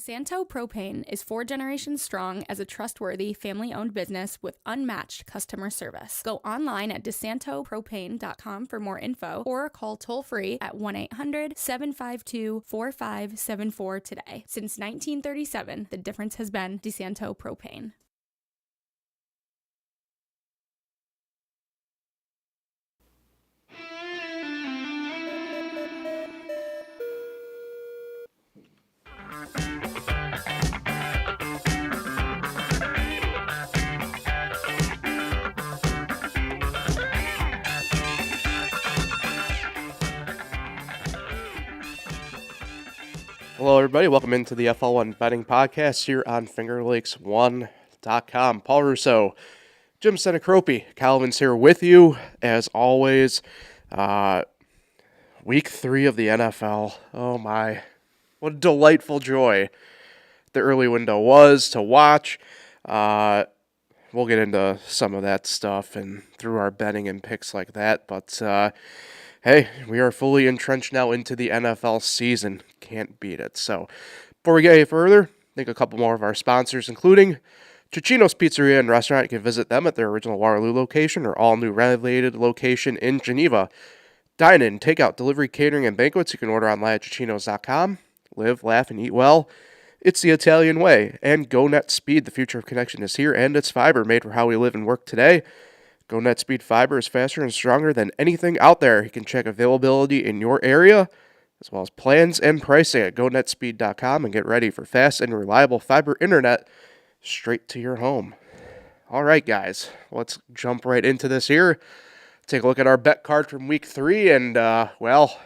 DeSanto Propane is 4 generations strong as a trustworthy, family-owned business with unmatched customer service. Go online at DeSantoPropane.com for more info or call toll-free at 1-800-752-4574 today. Since 1937, the difference has been DeSanto Propane. Hello, everybody. Welcome into the FL1 Betting Podcast here on FingerLakes1.com. Paul Russo, Jim Senecropi, Calvin's here with you, as always. Week 3 of the NFL. Oh, my. What a delightful joy the early window was to watch. We'll get into some of that stuff and through our betting and picks like that, but hey, we are fully entrenched now into the NFL season. Can't beat it. So, before we get any further, thank a couple more of our sponsors, including Cicino's Pizzeria and Restaurant. You can visit them at their original Waterloo location or all-new renovated location in Geneva. Dine-in, takeout, delivery, catering, and banquets. You can order online at Cicinos.com. Live, laugh, and eat well. It's the Italian way. And GoNet Speed, the future of connection is here, and it's fiber made for how we live and work today. GoNet Speed Fiber is faster and stronger than anything out there. You can check availability in your area, as well as plans and pricing at GoNetspeed.com and get ready for fast and reliable fiber internet straight to your home. All right, guys, let's jump right into this here. Take a look at our bet card from week 3, and well,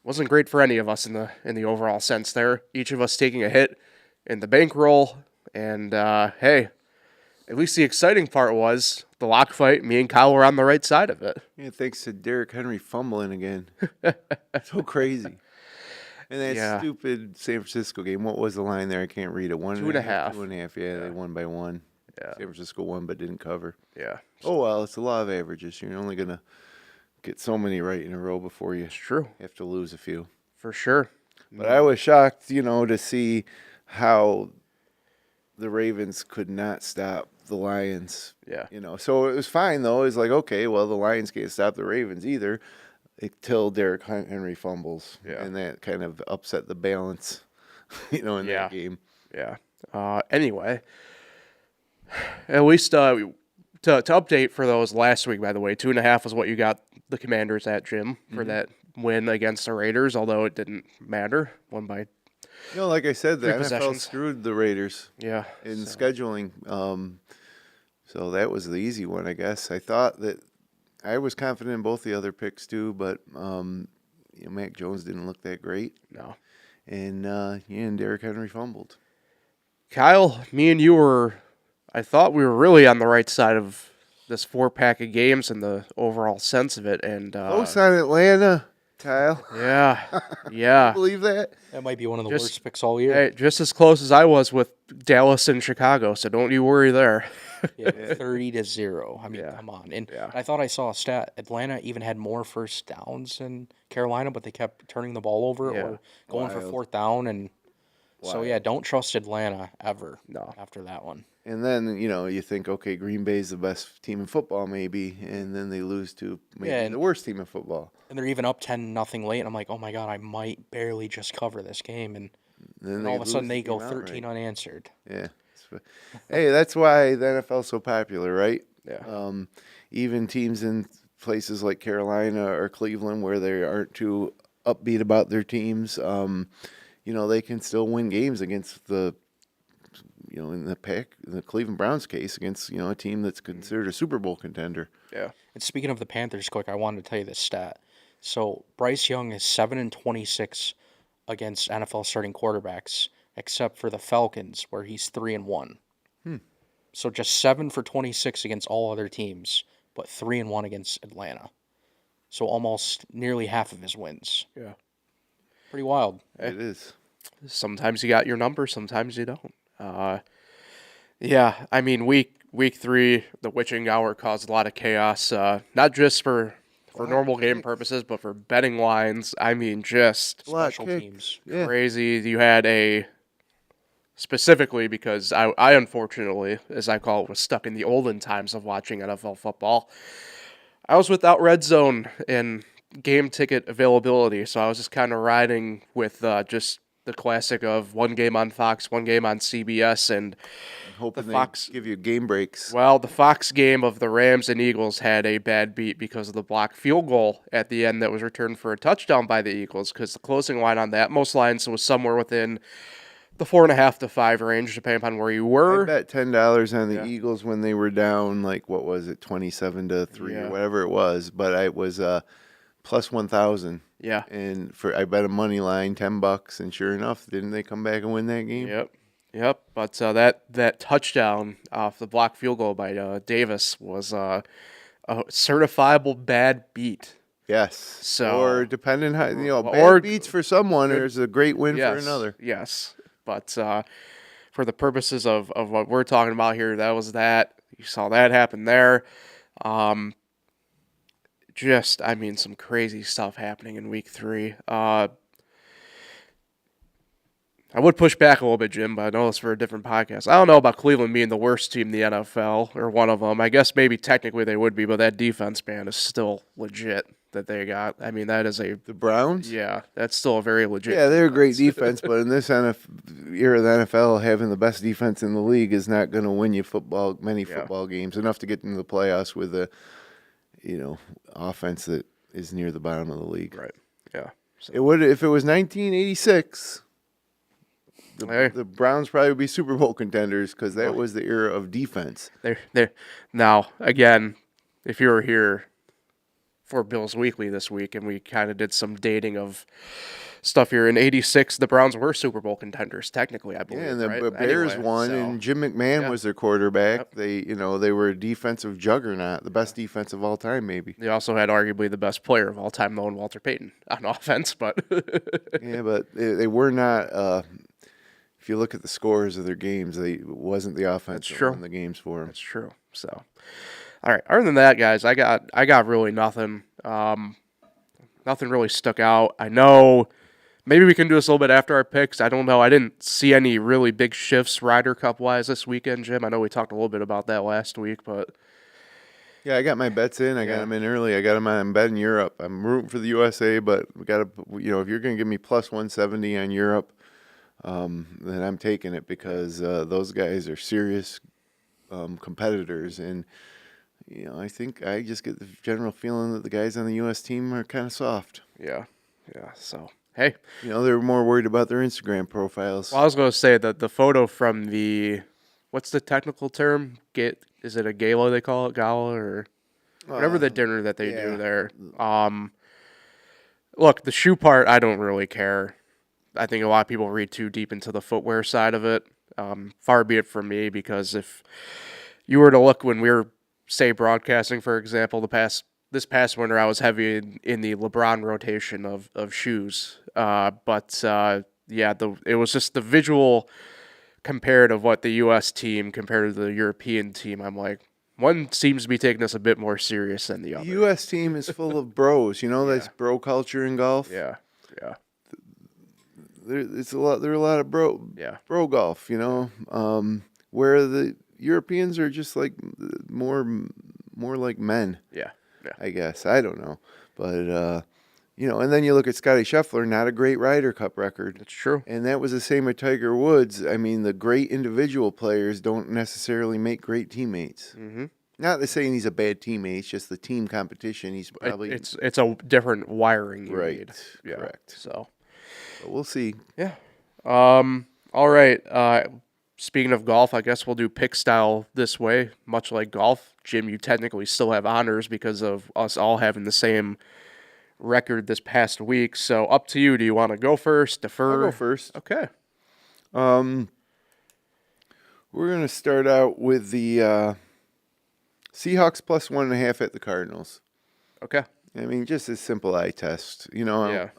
wasn't great for any of us in the overall sense there. Each of us taking a hit in the bankroll, and hey, at least the exciting part was the lock fight. Me and Kyle were on the right side of it. Yeah, thanks to Derrick Henry fumbling again. So crazy. And that stupid San Francisco game, what was the line there? I can't read it. 1.5. 2.5, yeah, they won by 1. Yeah. San Francisco won but didn't cover. Yeah. Oh, well, it's the law of averages. You're only going to get so many right in a row before you have to lose a few. For sure. But I was shocked, to see how the Ravens could not stop the Lions. Yeah. So it was fine, though. It's like, okay, well, the Lions can't stop the Ravens either until Derrick Henry fumbles. Yeah. And that kind of upset the balance, in that game. Yeah. Anyway, at least to update for those last week, by the way, 2.5 was what you got the Commanders at, Jim, for that win against the Raiders, although it didn't matter. Won by like I said, the NFL screwed the Raiders in scheduling. So that was the easy one, I guess. I thought that I was confident in both the other picks, too, but Mac Jones didn't look that great. No. And Derrick Henry fumbled. Kyle, me and you I thought we were really on the right side of this 4-pack of games and the overall sense of it. And close on Atlanta, Kyle. Yeah. Can you believe that? That might be one of the worst picks all year. Hey, just as close as I was with Dallas and Chicago, so don't you worry there. 30-0. I mean, come on. And I thought I saw a stat. Atlanta even had more first downs than Carolina, but they kept turning the ball over or going for fourth down. And so, don't trust Atlanta ever after that one. And then, you think, okay, Green Bay's the best team in football maybe, and then they lose to maybe the worst team in football. And they're even up 10-0 late, and I'm like, oh, my God, I might barely just cover this game. And then all of a sudden they go 13 unanswered. Yeah. Hey, that's why the NFL's so popular, right? Yeah. Even teams in places like Carolina or Cleveland where they aren't too upbeat about their teams, they can still win games against the, in the Cleveland Browns case, against, a team that's considered a Super Bowl contender. Yeah. And speaking of the Panthers, quick, I wanted to tell you this stat. So Bryce Young is 7-26 against NFL starting quarterbacks, except for the Falcons, where he's 3-1. So just 7 for 26 against all other teams, but 3-1 against Atlanta. So almost nearly half of his wins. Yeah. Pretty wild. It is. Sometimes you got your number, sometimes you don't. I mean, week 3, the witching hour caused a lot of chaos, not just for normal game purposes, but for betting lines. I mean, just special teams. Crazy. You had a specifically because I unfortunately, as I call it, was stuck in the olden times of watching NFL football. I was without Red Zone and game ticket availability, so I was just kind of riding with just the classic of one game on Fox, one game on CBS, and Hoping the Fox they give you game breaks. well, the Fox game of the Rams and Eagles had a bad beat because of the blocked field goal at the end that was returned for a touchdown by the Eagles, because the closing line on that, most lines was somewhere within the 4.5 to 5 range, depending upon where you were. I bet $10 on the Yeah. Eagles when they were down, like, what was it, 27-3 Yeah. or whatever it was. But I was plus 1,000. Yeah. And I bet a money line, $10, and sure enough, didn't they come back and win that game? Yep. But that touchdown off the blocked field goal by Davis was a certifiable bad beat. Yes. So- or depending how bad or- beats for someone, there's a great win for another. Yes. But for the purposes of what we're talking about here, that was that. You saw that happen there. Some crazy stuff happening in week 3. I would push back a little bit, Jim, but I know it's for a different podcast. I don't know about Cleveland being the worst team in the NFL, or one of them. I guess maybe technically they would be, but that defense, man, is still legit that they got. I mean, that is The Browns? that's still a very legit. Yeah, they're a great defense, but in this era of the NFL, having the best defense in the league is not going to win you many football games, enough to get into the playoffs with a offense that is near the bottom of the league. Right. Yeah. So, It would if it was 1986. The Browns probably would be Super Bowl contenders because that was the era of defense. they're now again. If you were here for Bills Weekly this week, and we kind of did some dating of stuff here in '86, the Browns were Super Bowl contenders technically, I believe. Yeah, and the right? Bears Anyway, won, so- and Jim McMahon was their quarterback. They were a defensive juggernaut, the best defense of all time, maybe. They also had arguably the best player of all time, though, in Walter Payton on offense. But Yeah, but they were not. If you look at the scores of their games, it wasn't the offense that true. won the games for them. that's true. So, all right. Other than that, guys, I got really nothing. Nothing really stuck out. I know. Maybe we can do this a little bit after our picks. I don't know. I didn't see any really big shifts Ryder Cup wise this weekend, Jim. I know we talked a little bit about that last week, but Yeah, I got my bets in. I got them in early. I got them on bet in Europe. I'm rooting for the USA, but we got to. If you're going to give me plus 170 on Europe, then I'm taking it because those guys are serious competitors, and I think I just get the general feeling that the guys on the U.S. team are kind of soft. yeah. So hey, They're more worried about their Instagram profiles. well, I was going to say that the photo from what's the technical term? Is it a gala they call it, gala, or whatever the dinner that they do there? Look, the shoe part, I don't really care. I think a lot of people read too deep into the footwear side of it. Far be it from me, because if you were to look when we were, say, broadcasting, for example, this past winter, I was heavy in the LeBron rotation of shoes. It was just the visual compared of what the U.S. team compared to the European team. I'm like, one seems to be taking us a bit more serious than the other. The U.S. team is full of bros. That's bro culture in golf. Yeah. There are a lot of bro golf. Where the Europeans are just like more like men. Yeah. I guess I don't know, but and then you look at Scotty Scheffler, not a great Ryder Cup record. That's true. And that was the same with Tiger Woods. I mean, the great individual players don't necessarily make great teammates. Mm-hmm. Not to saying he's a bad teammate, it's just the team competition. He's probably It's a different wiring you right. need. Yeah. Correct. So But we'll see. yeah. All right. Speaking of golf, I guess we'll do pick style this way, much like golf. Jim, you technically still have honors because of us all having the same record this past week. So up to you. Do you want to go first? Defer? I'll go first. Okay. We're going to start out with the Seahawks plus 1.5 at the Cardinals. Okay. I mean, just a simple eye test. Yeah.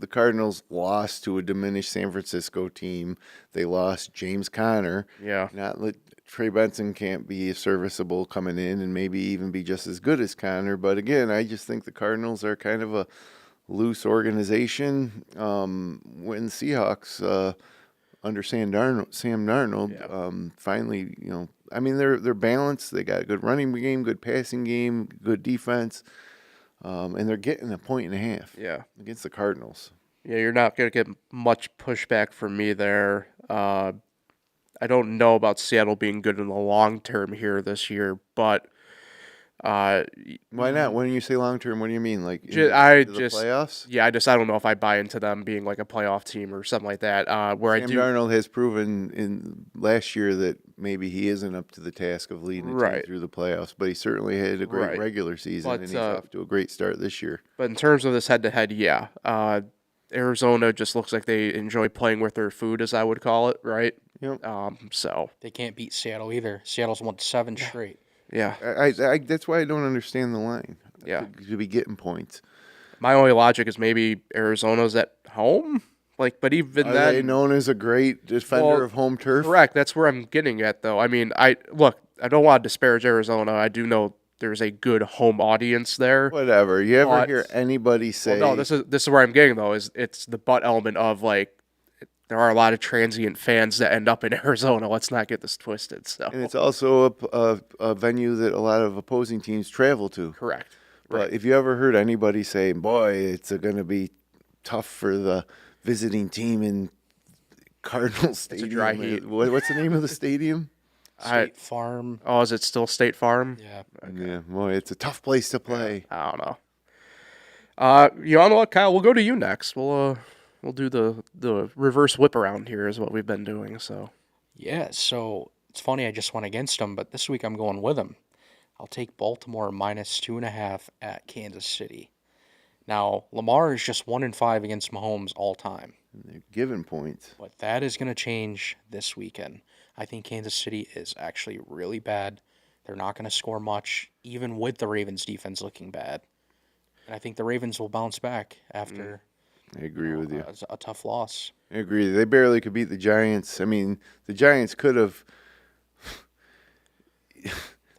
The Cardinals lost to a diminished San Francisco team. They lost James Conner. Yeah. Trey Benson can't be serviceable coming in and maybe even be just as good as Conner. But again, I just think the Cardinals are kind of a loose organization. When the Seahawks under Sam Darnold, finally, I mean, they're balanced. They got a good running game, good passing game, good defense, and they're getting 1.5 against the Cardinals. Yeah, you're not going to get much pushback from me there. I don't know about Seattle being good in the long term here this year, but why not? When you say long term, what do you mean? Like into the playoffs? Yeah, I don't know if I buy into them being like a playoff team or something like that. Sam Darnold has proven in last year that maybe he isn't up to the task of leading the team through the playoffs, but he certainly had a great regular season, and he's off to a great start this year. But in terms of this head-to-head, Arizona just looks like they enjoy playing with their food, as I would call it, right? Yep. So they can't beat Seattle either. Seattle's won 7 straight. Yeah. I that's why I don't understand the line. Yeah. To be getting points. My only logic is maybe Arizona's at home. But even Are then, they known as a great defender of home turf? Correct. That's where I'm getting at, though. I mean, I don't want to disparage Arizona. I do know there's a good home audience there. Whatever. You ever hear anybody say? Well, no, this is where I'm getting though. It's the butt element of there are a lot of transient fans that end up in Arizona. Let's not get this twisted. So, and it's also a venue that a lot of opposing teams travel to. Correct. But if you ever heard anybody say, "Boy, it's going to be tough for the visiting team in Cardinal Stadium," it's a dry heat. What's the name of the stadium? State Farm. Oh, is it still State Farm? Yeah. Okay. Yeah. Boy, it's a tough place to play. I don't know. You know what, Kyle? We'll go to you next. We'll do the reverse whip around here is what we've been doing. So yeah. So it's funny. I just went against them, but this week I'm going with them. I'll take Baltimore -2.5 at Kansas City. Now Lamar is just 1-5 against Mahomes all time. They're giving points, but that is going to change this weekend. I think Kansas City is actually really bad. They're not going to score much, even with the Ravens' defense looking bad. And I think the Ravens will bounce back after. I agree with you. A tough loss. I agree. They barely could beat the Giants. I mean, the Giants could have.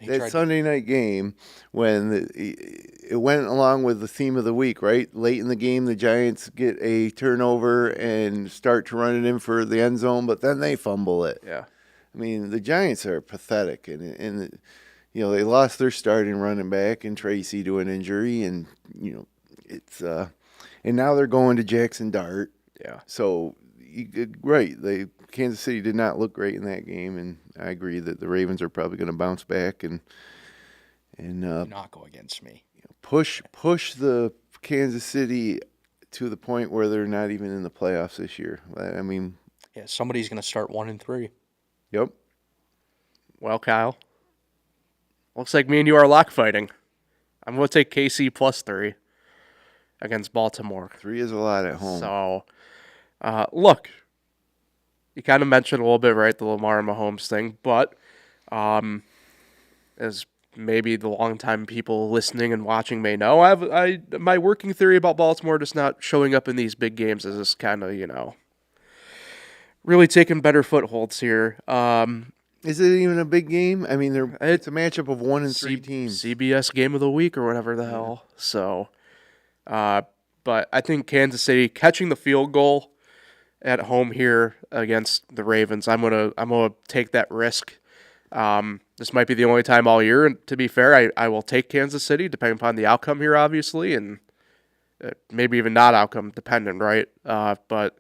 That Sunday night game, when it went along with the theme of the week, right? Late in the game, the Giants get a turnover and start to run it in for the end zone, but then they fumble it. Yeah. I mean, the Giants are pathetic, and they lost their starting running back and Tracy to an injury, and it's and now they're going to Jackson Dart. Yeah. So Kansas City did not look great in that game, and I agree that the Ravens are probably going to bounce back and not go against me. Push the Kansas City to the point where they're not even in the playoffs this year. I mean, yeah, somebody's going to start 1-3. Yep. Well, Kyle, looks like me and you are lock fighting. I'm going to take KC +3 against Baltimore. 3 is a lot at home. So, look, you kind of mentioned a little bit, right, the Lamar and Mahomes thing, but as maybe the longtime people listening and watching may know, my working theory about Baltimore just not showing up in these big games is just kind of, really taking better footholds here. Is it even a big game? I mean, it's a matchup of 1 and 3 teams. CBS Game of the Week or whatever the hell. So, but I think Kansas City catching the field goal at home here against the Ravens, I'm gonna take that risk. This might be the only time all year, and to be fair, I will take Kansas City depending upon the outcome here, obviously, and maybe even not outcome dependent, right? But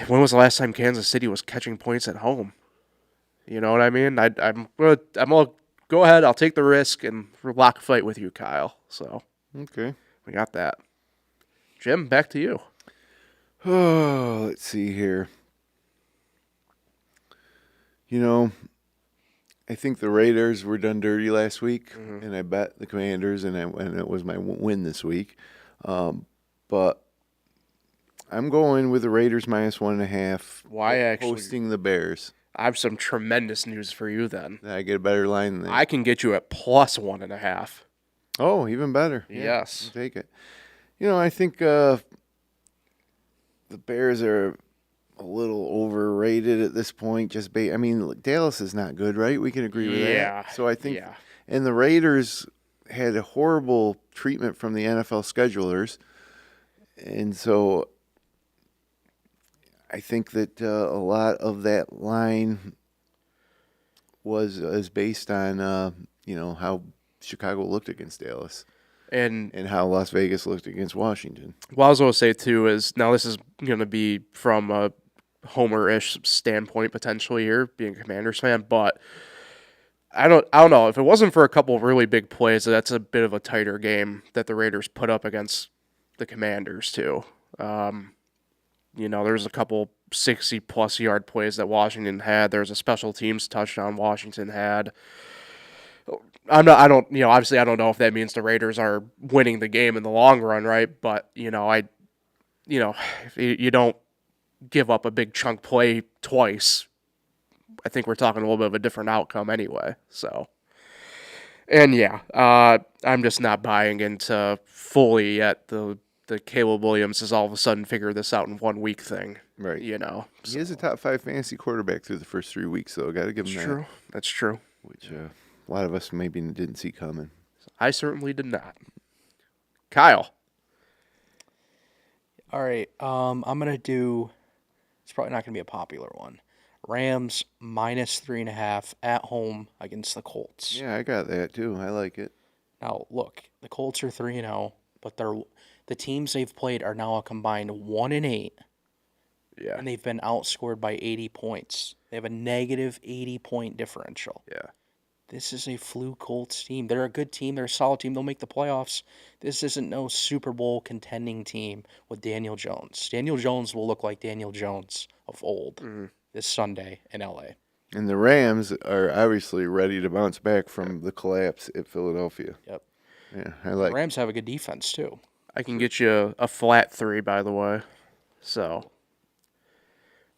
when was the last time Kansas City was catching points at home? You know what I mean? I'm gonna go ahead. I'll take the risk and lock fight with you, Kyle. So okay, we got that. Jim, back to you. Oh, let's see here. I think the Raiders were done dirty last week, and I bet the Commanders, and it was my win this week. But I'm going with the Raiders -1.5. Why actually? Hosting the Bears. I have some tremendous news for you then. I get a better line than that. I can get you at +1.5. Oh, even better. Yes. I'll take it. I think the Bears are a little overrated at this point. Dallas is not good, right? We can agree with that. Yeah. So I think, and the Raiders had a horrible treatment from the NFL schedulers, and so I think that a lot of that line is based on how Chicago looked against Dallas And and how Las Vegas looked against Washington. what I was going to say too is now this is going to be from a Homer-ish standpoint potentially here, being a Commanders fan, but I don't know if it wasn't for a couple of really big plays. That's a bit of a tighter game that the Raiders put up against the Commanders too. There's a couple 60-plus yard plays that Washington had. There's a special teams touchdown Washington had. Obviously I don't know if that means the Raiders are winning the game in the long run, right? But, if you don't give up a big chunk play twice, I think we're talking a little bit of a different outcome anyway. So, and I'm just not buying into fully yet the Caleb Williams has all of a sudden figured this out in 1 week thing. Right. He is a top 5 fantasy quarterback through the first 3 weeks, so got to give him that. True. That's true. Which a lot of us maybe didn't see coming. I certainly did not. Kyle. All right. I'm going to do, it's probably not going to be a popular one. Rams -3.5 at home against the Colts. Yeah, I got that too. I like it. Now, look, the Colts are 3-0, but the teams they've played are now a combined 1-8. Yeah. And they've been outscored by 80 points. They have a negative 80-point differential. Yeah. This is a fluke Colts team. They're a good team. They're a solid team. They'll make the playoffs. This isn't no Super Bowl contending team with Daniel Jones. Daniel Jones will look like Daniel Jones of old this Sunday in L.A. And the Rams are obviously ready to bounce back from the collapse at Philadelphia. Yep. Yeah, The Rams have a good defense, too. I can get you a flat 3, by the way. So,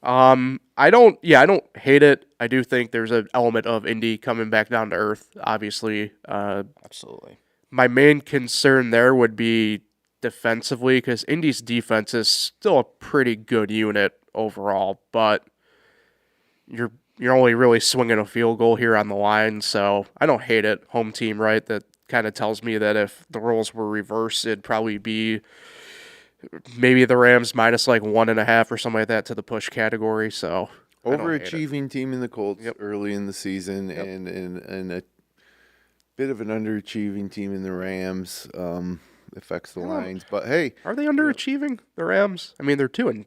I don't hate it. I do think there's an element of Indy coming back down to earth, obviously. Absolutely. My main concern there would be defensively, because Indy's defense is still a pretty good unit overall, but you're only really swinging a field goal here on the line, so I don't hate it. Home team, right? That kind of tells me that if the roles were reversed, it'd probably be maybe the Rams minus like 1.5 or something like that to the push category. So overachieving team in the Colts Yep. early in the season, Yep. and a bit of an underachieving team in the Rams affects the lines. But hey, are they underachieving the Rams? I mean, they're 2-1.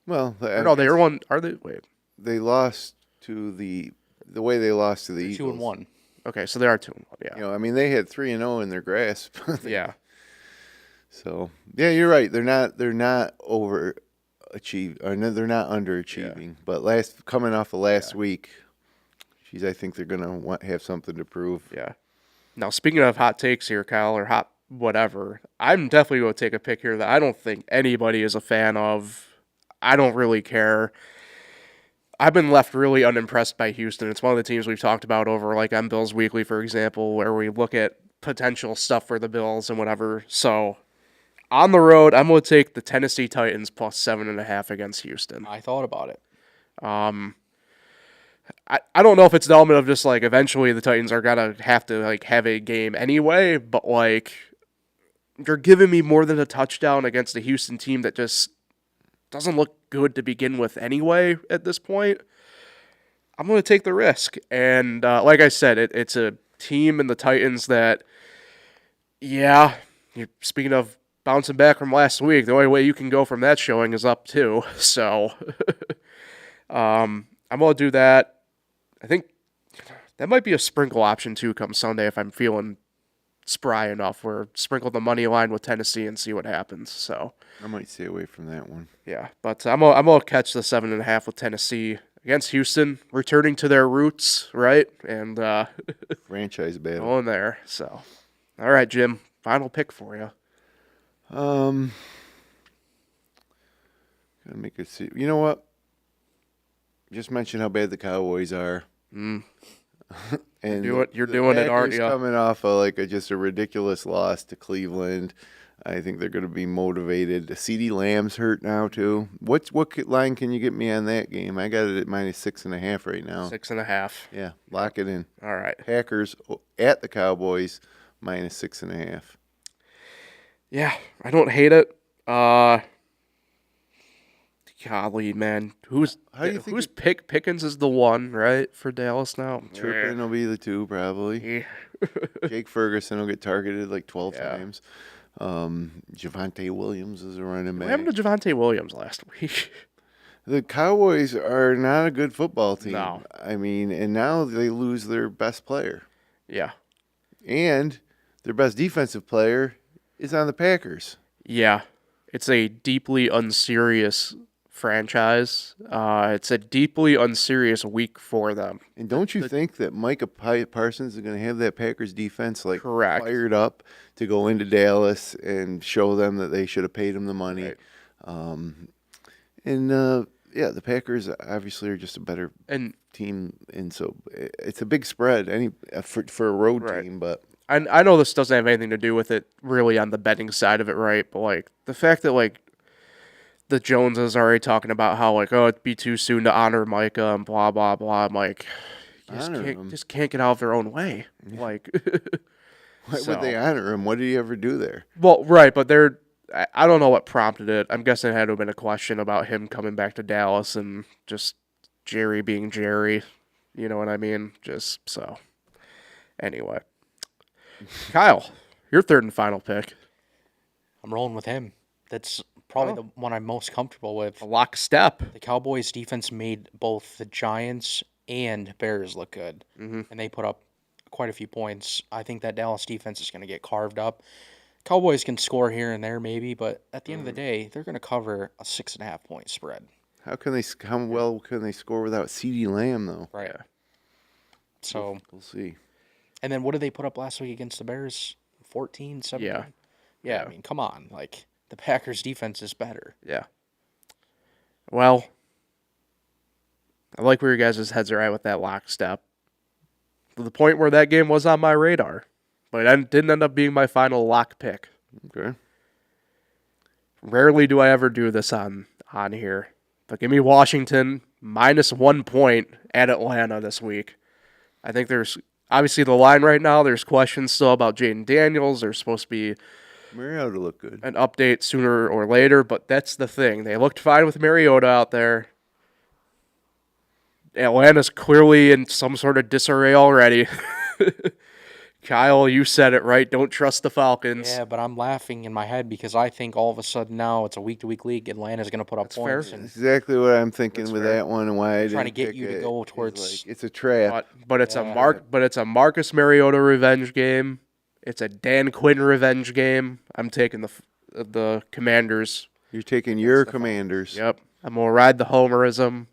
well, No, they are one. Are they? Wait. they lost to the way they lost to the Eagles. 2-1. Okay, so they are 2-1. Yeah. I mean, they had 3-0 in their grasp. Yeah. So yeah, you're right. They're not overachieving, or no, they're not underachieving. But coming off of last week, I think they're gonna have something to prove. Yeah. Now, speaking of hot takes here, Kyle, or hot whatever, I'm definitely going to take a pick here that I don't think anybody is a fan of. I don't really care. I've been left really unimpressed by Houston. It's one of the teams we've talked about over, like on Bills Weekly, for example, where we look at potential stuff for the Bills and whatever. So, on the road, I'm going to take the Tennessee Titans plus 7.5 against Houston. I thought about it. I don't know if it's an element of just like eventually the Titans are gonna have to like have a game anyway, but like you're giving me more than a touchdown against a Houston team that just doesn't look good to begin with anyway at this point. I'm gonna take the risk, and like I said, it's a team in the Titans that, you're speaking of bouncing back from last week, the only way you can go from that showing is up too. So, I'm gonna do that. I think that might be a sprinkle option too come Sunday if I'm feeling spry enough, or sprinkle the money line with Tennessee and see what happens. So I might stay away from that one. yeah, but I'm gonna catch the 7.5 with Tennessee against Houston, returning to their roots, right? And Franchise battle. going there. So, all right, Jim, final pick for you. Gotta make it see. You know what? Just mention how bad the Cowboys are. And You're doing it, aren't Packers you? coming off of just a ridiculous loss to Cleveland. I think they're going to be motivated. CeeDee Lamb's hurt now too. What line can you get me on that game? I got it at -6.5 right now. 6.5. Yeah, lock it in. All right. Packers at the Cowboys -6.5. Yeah, I don't hate it. golly, man, How do you think who's Pickens is the one, right, for Dallas now? Turpin will be the 2 probably. Yeah. Jake Ferguson will get targeted like 12 Yeah. times. Javonte Williams is a running What back. happened to Javonte Williams last week? The Cowboys are not a good football team. No. I mean, and now they lose their best player. Yeah. And their best defensive player is on the Packers. Yeah. It's a deeply unserious franchise. It's a deeply unserious week for them. And don't you think that Micah Parsons is going to have that Packers defense like Correct. fired up to go into Dallas and show them that they should have paid him the money? Right. The Packers obviously are just a better And team, and so it's a big spread for a road Right. team. But I know this doesn't have anything to do with it really on the betting side of it, right? But like the fact that like the Joneses are already talking about how like, oh, it'd be too soon to honor Micah and blah blah blah. I'm like, you Honor him. just can't get out of their own way. Like, why so- would they honor him? What did he ever do there? Well, right, but I don't know what prompted it. I'm guessing it had to have been a question about him coming back to Dallas and just Jerry being Jerry. You know what I mean? Just so. Anyway. Kyle, your third and final pick. I'm rolling with him. That's probably the one I'm most comfortable with. A lockstep. The Cowboys defense made both the Giants and Bears look good, and they put up quite a few points. I think that Dallas defense is going to get carved up. Cowboys can score here and there maybe, but at the end of the day, they're going to cover a 6.5 point spread. How well can they score without CeeDee Lamb though? Right. So, We'll see. and then what did they put up last week against the Bears? 14, 17? Yeah. Yeah, I mean, come on. Like, the Packers defense is better. Yeah. Well, I like where your guys' heads are at with that lockstep. To the point where that game was on my radar. But it didn't end up being my final lock pick. Okay. Rarely do I ever do this on here. But give me Washington -1 point at Atlanta this week. I think there's obviously the line right now. There's questions still about Jaden Daniels. There's supposed to be Mariota looked good. an update sooner or later, but that's the thing. They looked fine with Mariota out there. Atlanta's clearly in some sort of disarray already. Kyle, you said it right. Don't trust the Falcons. Yeah, but I'm laughing in my head because I think all of a sudden now it's a week-to-week league. Atlanta's going to put up points. fair. And Exactly what I'm thinking That's with fair. that one and why I trying to didn't get pick you to it. go It's towards- like, it's a trap. But it's Yeah. it's a Marcus Mariota revenge game. It's a Dan Quinn revenge game. I'm taking the Commanders. You're taking your Commanders. Yep. I'm gonna ride the homerism.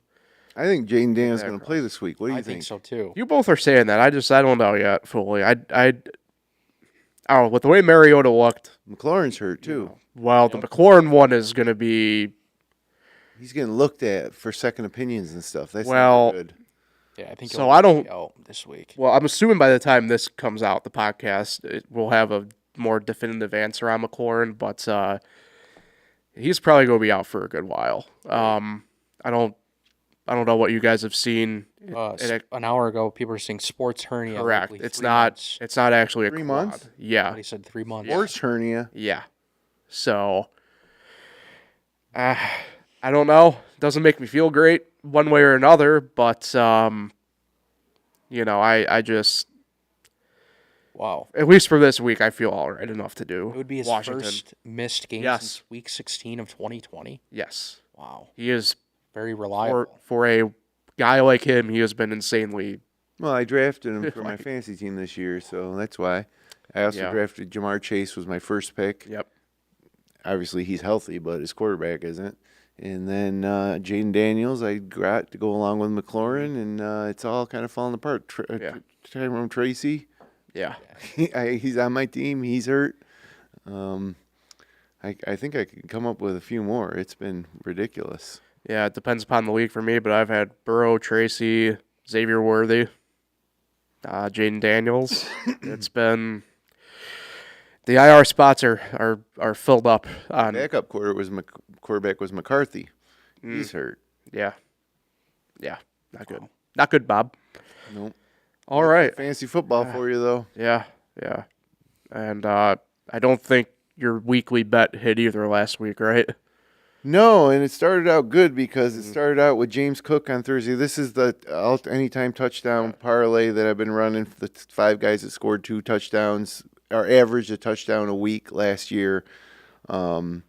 I think Jaden Daniels is that going to play this week. What do you I think so too. You both are saying that. I don't know yet fully. With the way Mariota looked, McLaurin's hurt too. well, the McLaurin one is going to be He's getting looked at for second opinions and stuff. That's Well, not good. Yeah, I think So he'll I don't- be out this week. well. I'm assuming by the time this comes out, the podcast we'll have a more definitive answer on McLaurin, but he's probably going to be out for a good while. I don't know what you guys have seen. An hour ago, people were saying sports hernia. Correct. likely It's 3 not. months. It's not actually a 3 quad. months? Yeah. They said 3 months. Horse hernia. Yeah. So, I don't know. Doesn't make me feel great one way or another, but I just, Wow. at least for this week, I feel all right enough to do. It would be his Washington. first missed game Yes. since week 16 of 2020. Yes, Wow. he is Very reliable. for a guy like him. He has been insanely. Well, I drafted him for my fantasy team this year, so that's why. I also Yeah. drafted Jamar Chase was my first pick. Yep. Obviously, he's healthy, but his quarterback isn't. And then Jaden Daniels, I got to go along with McLaurin, and it's all kind of falling apart. Yeah. Tyrone Tracy, Yeah. he's on my team. He's hurt. I think I can come up with a few more. It's been ridiculous. Yeah. It depends upon the league for me, but I've had Burrow, Tracy, Xavier Worthy, Jaden Daniels. It's been. The IR spots are filled up on. Backup quarterback was McCarthy. He's hurt. Yeah. Yeah. Not good. Not good, Bob. Nope. All right. Fantasy football for you, though. Yeah. Yeah. And I don't think your weekly bet hit either last week, right? No, and it started out good because it started out with James Cook on Thursday. This is the anytime touchdown parlay that I've been running for the 5 guys that scored 2 touchdowns, or averaged a touchdown a week last year. And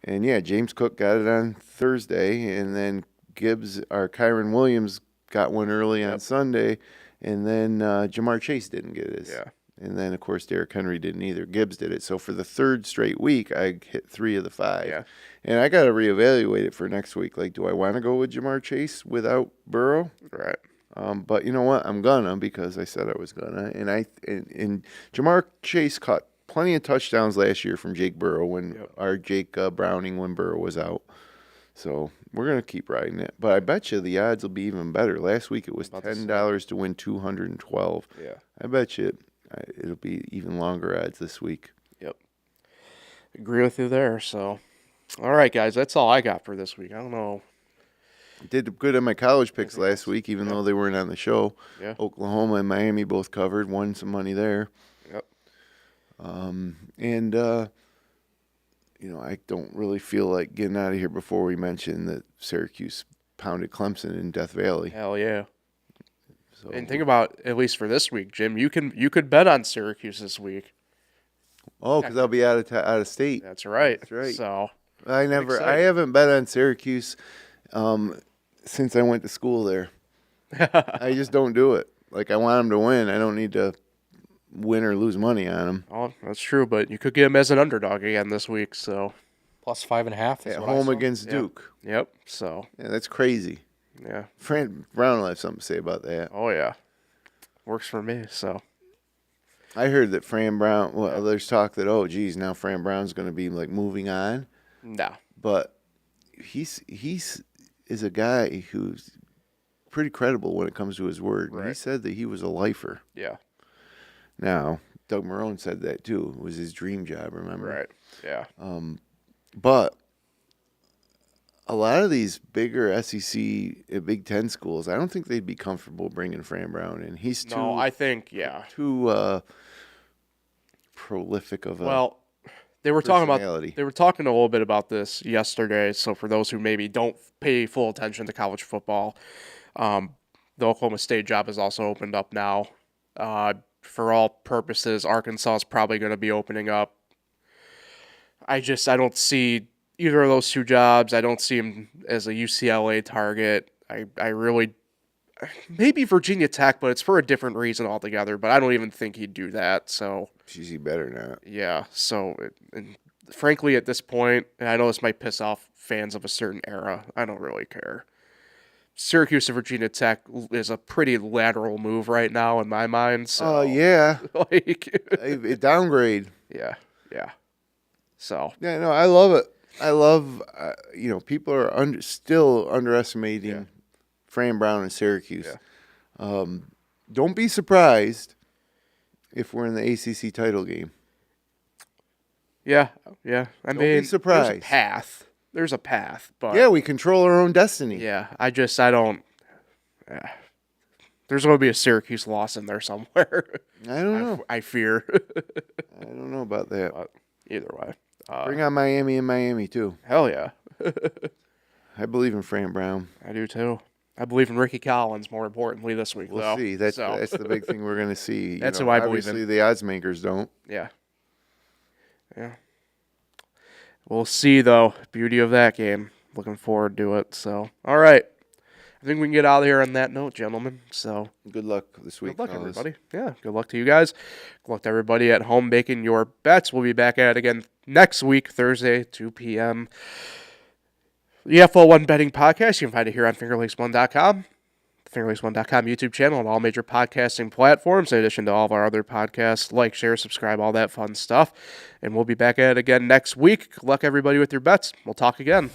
yeah, James Cook got it on Thursday, and then Kyron Williams got one early on Sunday, and then Jamar Chase didn't get his. Yeah. And then, of course, Derrick Henry didn't either. Gibbs did it. So for the 3rd straight week, I hit 3 of the 5. Yeah. And I got to reevaluate it for next week. Like, do I want to go with Jamar Chase without Burrow? Right. But you know what? I'm gonna, because I said I was gonna. And Jamar Chase caught plenty of touchdowns last year from Jake Burrow our Jake Browning when Burrow was out. So we're gonna keep riding it. But I bet you the odds will be even better. Last week it was $10 to win 212. Yeah. I bet you it'll be even longer odds this week. Yep. Agree with you there. So, all right, guys, that's all I got for this week. I don't know. Did good on my college picks last week, even though they weren't on the show. Yeah. Oklahoma and Miami both covered. Won some money there. Yep. I don't really feel like getting out of here before we mention that Syracuse pounded Clemson in Death Valley. Hell yeah. So, And think about, at least for this week, Jim, you could bet on Syracuse this week. oh, because I'll be out of state. That's right. That's right. So I haven't bet on Syracuse since I went to school there. I just don't do it. Like, I want them to win. I don't need to win or lose money on them. oh, that's true, but you could get him as an underdog again this week. So Plus 5.5. At home against Duke. yep. So Yeah, that's crazy. yeah. Fran Brown will have something to say about that. Oh yeah. Works for me. So I heard that Fran Brown, well, there's talk that, now Fran Brown's going to be, like, moving on. no. But he's is a guy who's pretty credible when it comes to his word. Right. He said that he was a lifer. Yeah. Now, Doug Marrone said that too. It was his dream job, remember? Right. Yeah. But a lot of these bigger SEC, Big Ten schools, I don't think they'd be comfortable bringing Fran Brown in. He's too. No, I think too prolific of a. Well, they were talking personality. about. They were talking a little bit about this yesterday. So for those who maybe don't pay full attention to college football, the Oklahoma State job is also opened up now. For all purposes, Arkansas is probably going to be opening up. I don't see either of those 2 jobs. I don't see him as a UCLA target. I really, maybe Virginia Tech, but it's for a different reason altogether. But I don't even think he'd do that. So Geez, he better not. yeah. So and frankly, at this point, and I know this might piss off fans of a certain era, I don't really care. Syracuse to Virginia Tech is a pretty lateral move right now in my mind. So yeah. like, A downgrade. yeah. So Yeah, no, I love it. I love, people are still underestimating Fran Brown and Syracuse. Yeah. Don't be surprised if we're in the ACC title game. yeah. I Don't mean, be surprised. There's a path, but Yeah, we control our own destiny. yeah, I don't. There's going to be a Syracuse loss in there somewhere. I don't know. I fear. I don't know about that. But either way, Bring on Miami and Miami, too. hell yeah, I believe in Fran Brown. I do too. I believe in Ricky Collins more importantly this week. We'll though. see. That's So, the big thing we're going to see. That's who I believe in. Obviously, the odds makers don't. yeah. We'll see though. Beauty of that game. Looking forward to it. So, all right. I think we can get out of here on that note, gentlemen. So, Good luck this week, good luck, fellas. everybody. Yeah, good luck to you guys. Good luck to everybody at home making your bets. We'll be back at it again next week, Thursday, 2 p.m. The FL1 Betting Podcast. You can find it here on FingerLakes1.com, the FingerLakes1.com YouTube channel, and all major podcasting platforms, in addition to all of our other podcasts. Like, share, subscribe, all that fun stuff. And we'll be back at it again next week. Good luck, everybody, with your bets. We'll talk again.